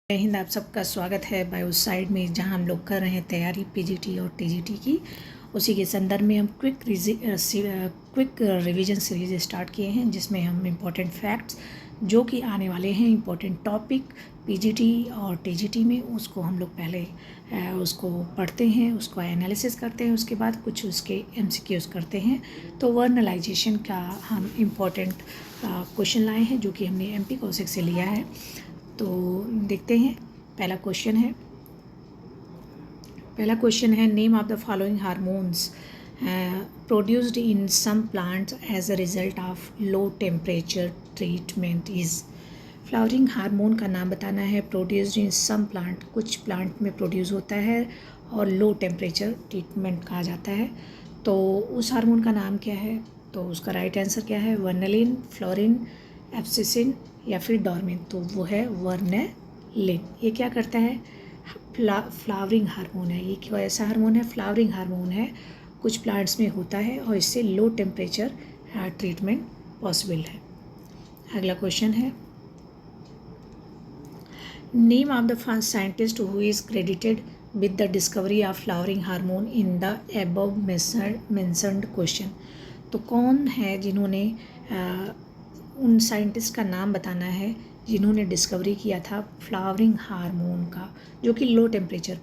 जय हिंद। आप सबका स्वागत है बायोसाइड में, जहां हम लोग कर रहे हैं तैयारी पीजीटी और टीजीटी की। उसी के संदर्भ में हम क्विक रिवीजन सीरीज स्टार्ट किए हैं, जिसमें हम इम्पोर्टेंट फैक्ट्स जो कि आने वाले हैं, इम्पोर्टेंट टॉपिक पीजीटी और टीजीटी में, उसको हम लोग पहले उसको पढ़ते हैं, उसको एनालिसिस करते हैं, उसके बाद कुछ उसके एमसीक्यूज करते हैं। तो वर्नलाइजेशन का हम इम्पोर्टेंट क्वेश्चन लाए हैं, जो कि हमने एमपी कौशिक से लिया है। तो देखते हैं। पहला क्वेश्चन है name of the following hormones produced in some plants as a result of low temperature treatment is. Flowering hormone का नाम बताना है, प्रोड्यूस्ड इन सम प्लांट, कुछ प्लांट में प्रोड्यूस होता है और लो टेम्परेचर ट्रीटमेंट कहा जाता है। तो उस हार्मोन का नाम क्या है? तो उसका राइट आंसर क्या है? वर्नलिन, फ्लोरिन, एब्सिसिन या फिर डॉर्मिन। तो वो है वर्नलिन। ये क्या करता है? फ्लावरिंग हार्मोन है। ये क्यों ऐसा हार्मोन है? फ्लावरिंग हार्मोन है, कुछ प्लांट्स में होता है और इससे लो टेम्परेचर ट्रीटमेंट पॉसिबल है। अगला क्वेश्चन है name of the first scientist who is credited with the discovery of flowering hormone in the above mentioned question. तो कौन है जिन्होंने उन साइंटिस्ट का नाम बताना है जिन्होंने डिस्कवरी किया था फ्लावरिंग हार्मोन का, जो कि लो टेम्परेचर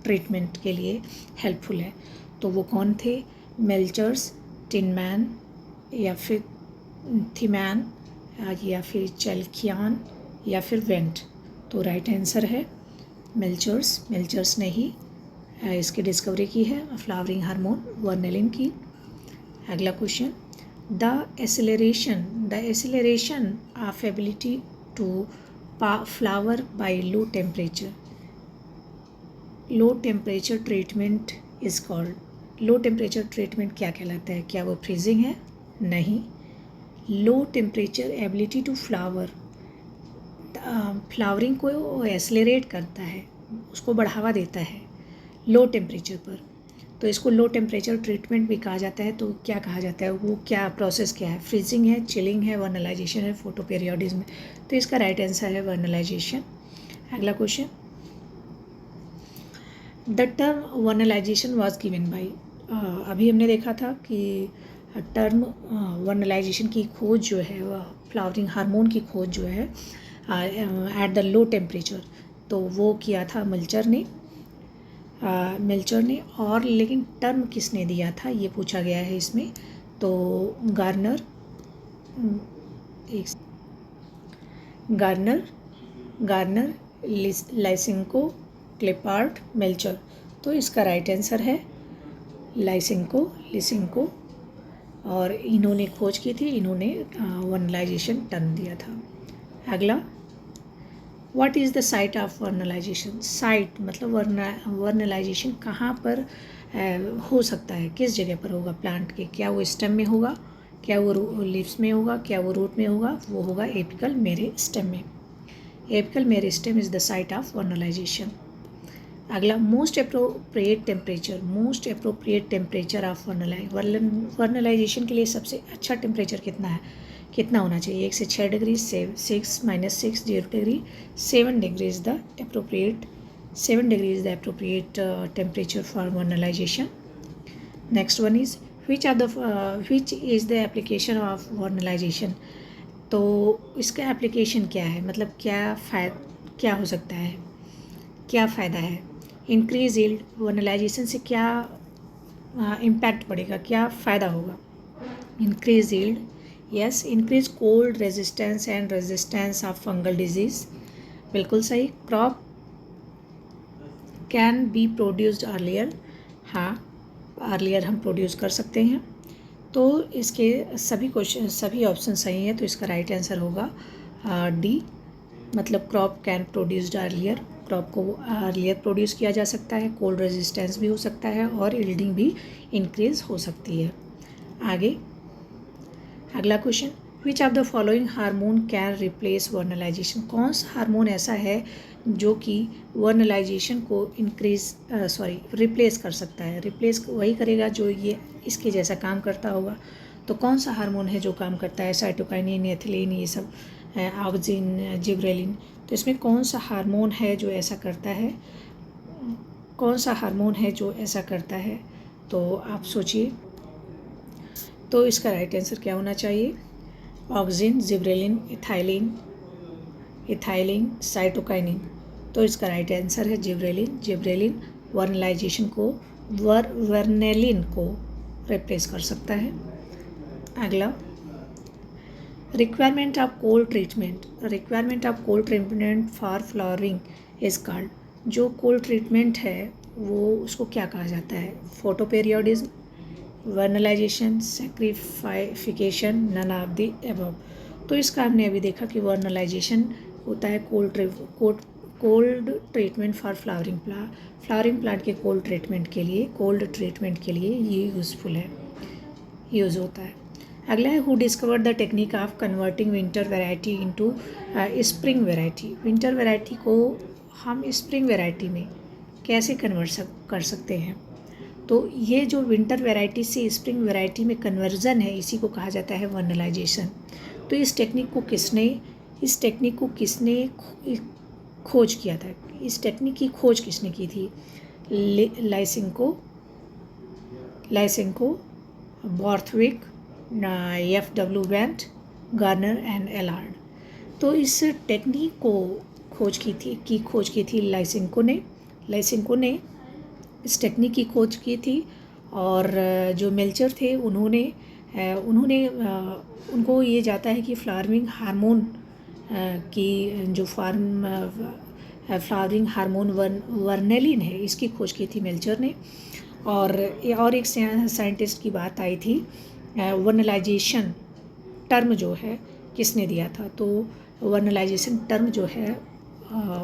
ट्रीटमेंट के लिए हेल्पफुल है। तो वो कौन थे? मेल्चर्स, टिनमैन या फिर थीमैन या फिर चेल्कियान या फिर वेंट। तो राइट आंसर है मेल्चर्स ने ही इसकी डिस्कवरी की है, फ्लावरिंग हार्मोन वर्नलिन की। अगला question The acceleration of ability to flower by low temperature treatment is called. Low temperature treatment क्या कहलाता है? क्या वो फ्रीजिंग है? नहीं। Low temperature ability to flowering को एक्सेलरेट करता है, उसको बढ़ावा देता है लो टेम्परेचर पर। तो इसको लो टेम्परेचर ट्रीटमेंट भी कहा जाता है। तो क्या कहा जाता है? वो क्या प्रोसेस क्या है? फ्रीजिंग है, चिलिंग है, वर्नलाइजेशन है, फोटोपीरियोडिज्म। तो इसका राइट आंसर है वर्नलाइजेशन। अगला question the term vernalization was given by. अभी हमने देखा था कि टर्म वर्नलाइजेशन की खोज जो है, वह फ्लावरिंग हार्मोन की खोज जो है एट द लो टेम्परेचर, तो वो किया था मेल्चर ने। और लेकिन टर्म किसने दिया था, ये पूछा गया है इसमें। तो गार्नर, लाइसेंको, क्लिपार्ट, मेल्चर। तो इसका राइट आंसर है लिसेंको। और इन्होंने खोज की थी, इन्होंने वर्नलाइजेशन टर्म दिया था। अगला what is the site of vernalization. Site मतलब वर्नलाइजेशन कहाँ पर हो सकता है, किस जगह पर होगा प्लांट के? क्या वो स्टेम में होगा, क्या वो लीव्स में होगा, क्या वो रूट में होगा? वो होगा एपिकल मेरिस्टेम में। Apical meristem is the site of vernalization. अगला most appropriate temperature of vernalization के लिए सबसे अच्छा टेम्परेचर कितना होना चाहिए? 1 से 6 degree, 6 -6 0 degree, 7 degree is the appropriate temperature for vernalization. Next one is which is the application of vernalization. तो इसका एप्लीकेशन क्या है, मतलब क्या हो सकता है, क्या फ़ायदा है? इंक्रीज यील्ड, वर्नलाइजेशन से क्या इम्पैक्ट पड़ेगा, क्या फ़ायदा होगा? Increase yield, yes. Increase cold resistance and resistance of fungal disease, बिल्कुल सही। Crop can be produced earlier, हाँ, अर्लियर हम प्रोड्यूस कर सकते हैं। तो इसके सभी ऑप्शन सही हैं। तो इसका राइट आंसर होगा डी, मतलब crop can produced earlier. Crop को अर्लियर प्रोड्यूस किया जा सकता है, कोल्ड रेजिस्टेंस भी हो सकता है और यील्डिंग भी इंक्रीज हो सकती है। आगे अगला question which of the following hormone can replace vernalization. कौन सा हार्मोन ऐसा है जो कि वर्नलाइजेशन को रिप्लेस कर सकता है? रिप्लेस वही करेगा जो ये इसके जैसा काम करता होगा। तो कौन सा हार्मोन है जो काम करता है? साइटोकाइनिन, एथिलीन, ये सब, ऑक्सिन, जिब्रेलिन। तो इसमें कौन सा हार्मोन है जो ऐसा करता है, कौन सा हार्मोन है जो ऐसा करता है, तो आप सोचिए। तो इसका राइट आंसर क्या होना चाहिए? Auxin, gibberellin, ethylene, cytokinin. तो इसका राइट आंसर है जिब्रेलिन। जिब्रेलिन वर्नलाइजेशन को वर्नेलिन को रिप्लेस कर सकता है। अगला, requirement of cold treatment for flowering is called. जो कोल्ड ट्रीटमेंट है वो उसको क्या कहा जाता है? Photoperiodism, vernalization, saccharification, none of the above. तो इसका हमने अभी देखा कि वर्नलाइजेशन होता है cold treatment for flowering plant के कोल्ड ट्रीटमेंट के लिए ये यूज़ होता है। अगला है, who discovered the technique of converting winter variety into spring variety. Winter variety को हम स्प्रिंग वेराइटी में कैसे कर सकते हैं? तो ये जो विंटर वेराइटी से स्प्रिंग वेराइटी में कन्वर्जन है, इसी को कहा जाता है वर्नलाइजेशन। तो इस टेक्निक को किसने खोज किया था? इस टेक्निक की खोज किसने की थी? Lysenko, Borthwick, F.W. Bent, Garner and Allard. तो इस टेक्निक को खोज की थी लाइसेंको ने इस टेक्निक की खोज की थी। और जो मेल्चर थे उनको ये जाता है कि फ्लावरिंग हार्मोन वर्नेलिन है, इसकी खोज की थी मेल्चर ने। और एक साइंटिस्ट की बात आई थी, वर्नलाइजेशन टर्म जो है किसने दिया था? तो वर्नलाइजेशन टर्म जो है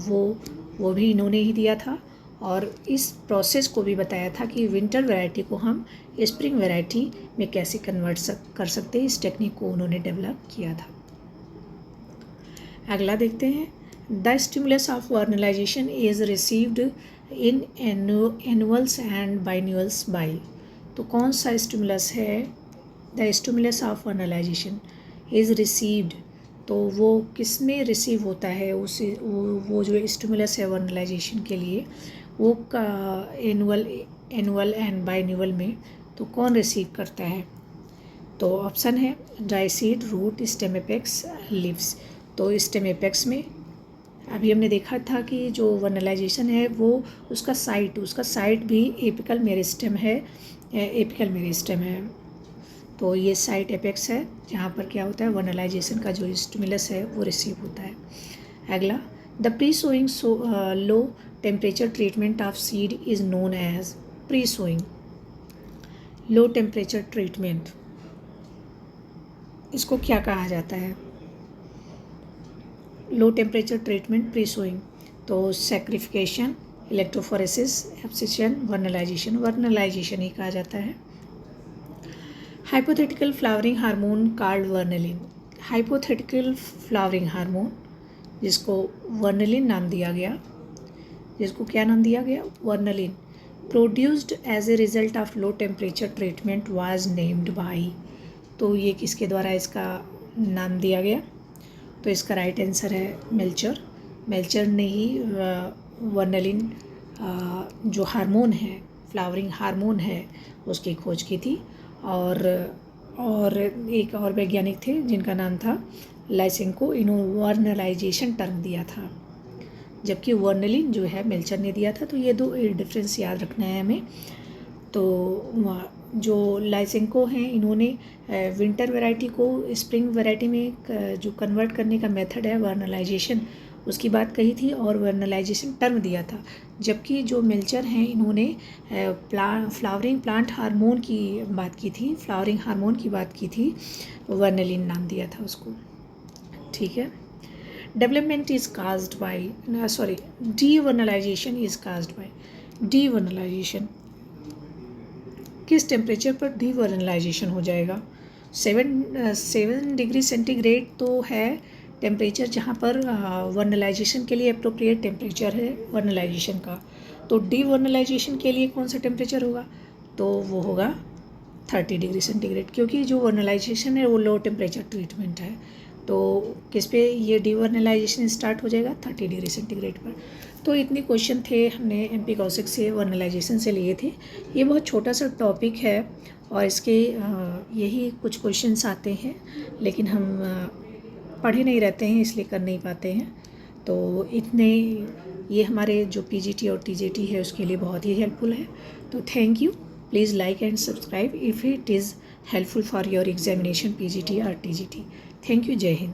वो भी इन्होंने ही दिया था। और इस प्रोसेस को भी बताया था कि विंटर वैरायटी को हम स्प्रिंग वैरायटी में कैसे कन्वर्ट कर सकते हैं। इस टेक्निक को उन्होंने डेवलप किया था। अगला देखते हैं, the stimulus of vernalization is received in annuals and biennials by. तो कौन सा स्टिमुलस है? The stimulus of vernalization is received, तो वो किस में रिसीव होता है? वो जो स्टिमुलस है वर्नलाइजेशन के लिए वो एनुअल एंड बाइन्यूअल में, तो कौन रिसीव करता है? तो ऑप्शन है dry seed, root, stem apex, leaves. तो स्टेम एपेक्स में अभी हमने देखा था कि जो वर्नलाइजेशन है वो उसका साइट भी एपिकल मेरिस्टेम है। तो ये साइट एपेक्स है जहाँ पर क्या होता है, वर्नलाइजेशन का जो स्टिमुलस है वो रिसीव होता है। अगला, the pre sowing low temperature treatment of seed is known as. Pre sowing low temperature treatment, इसको क्या कहा जाता है? Low temperature treatment pre sowing, तो सैक्रिफिकेशन, इलेक्ट्रोफोरेसिस, एब्सिशन, वर्नलाइजेशन ही कहा जाता है। Hypothetical flowering hormone called vernalin. Hypothetical flowering hormone जिसको वर्नेलिन नाम दिया गया, जिसको क्या नाम दिया गया? Vernalin, produced as a result of low temperature treatment was named by. तो ये किसके द्वारा इसका नाम दिया गया? तो इसका राइट आंसर है मेल्चर ने ही वर्नेलिन जो हार्मोन है, फ्लावरिंग हार्मोन है, उसकी खोज की थी। और एक और वैज्ञानिक थे जिनका नाम था लाइसेंको, इन्होंने वर्नलाइजेशन टर्म दिया था, जबकि वर्नेलिन जो है मेल्चर ने दिया था। तो ये दो डिफरेंस याद रखना है हमें। तो जो लाइसेंको हैं इन्होंने विंटर वैरायटी को स्प्रिंग वैरायटी में जो कन्वर्ट करने का मेथड है वर्नलाइजेशन, उसकी बात कही थी और वर्नलाइजेशन टर्म दिया था। जबकि जो मेल्चर हैं इन्होंने फ्लावरिंग हार्मोन की बात की थी, वर्नेलिन नाम दिया था उसको। ठीक है। Development is caused by devernalization is caused by devernalization. किस टेम्परेचर पर डीवर्नलाइजेशन हो जाएगा? 7 डिग्री सेंटीग्रेड तो है टेम्परेचर जहाँ पर वर्नलाइजेशन के लिए अप्रोप्रिएट टेम्परेचर है वर्नलाइजेशन का। तो डीवर्नलाइजेशन के लिए कौन सा टेम्परेचर होगा? तो वो होगा 30 डिग्री सेंटीग्रेड, क्योंकि जो वर्नलाइजेशन है वो लो टेम्परेचर ट्रीटमेंट है। तो किस पे ये डीवर्नलाइजेशन स्टार्ट हो जाएगा, 30 डिग्री सेंटीग्रेड पर। तो इतने क्वेश्चन थे हमने एमपी कौशिक से वर्नलाइजेशन से लिए थे। ये बहुत छोटा सा टॉपिक है और इसके यही कुछ क्वेश्चंस आते हैं, लेकिन हम पढ़े नहीं रहते हैं इसलिए कर नहीं पाते हैं। तो इतने ये हमारे जो पीजीटी और टीजीटी है उसके लिए बहुत ही हेल्पफुल है। तो thank you, please like and subscribe if it is helpful for your examination PGT और टीजीटी। थैंक यू, जय हिंद।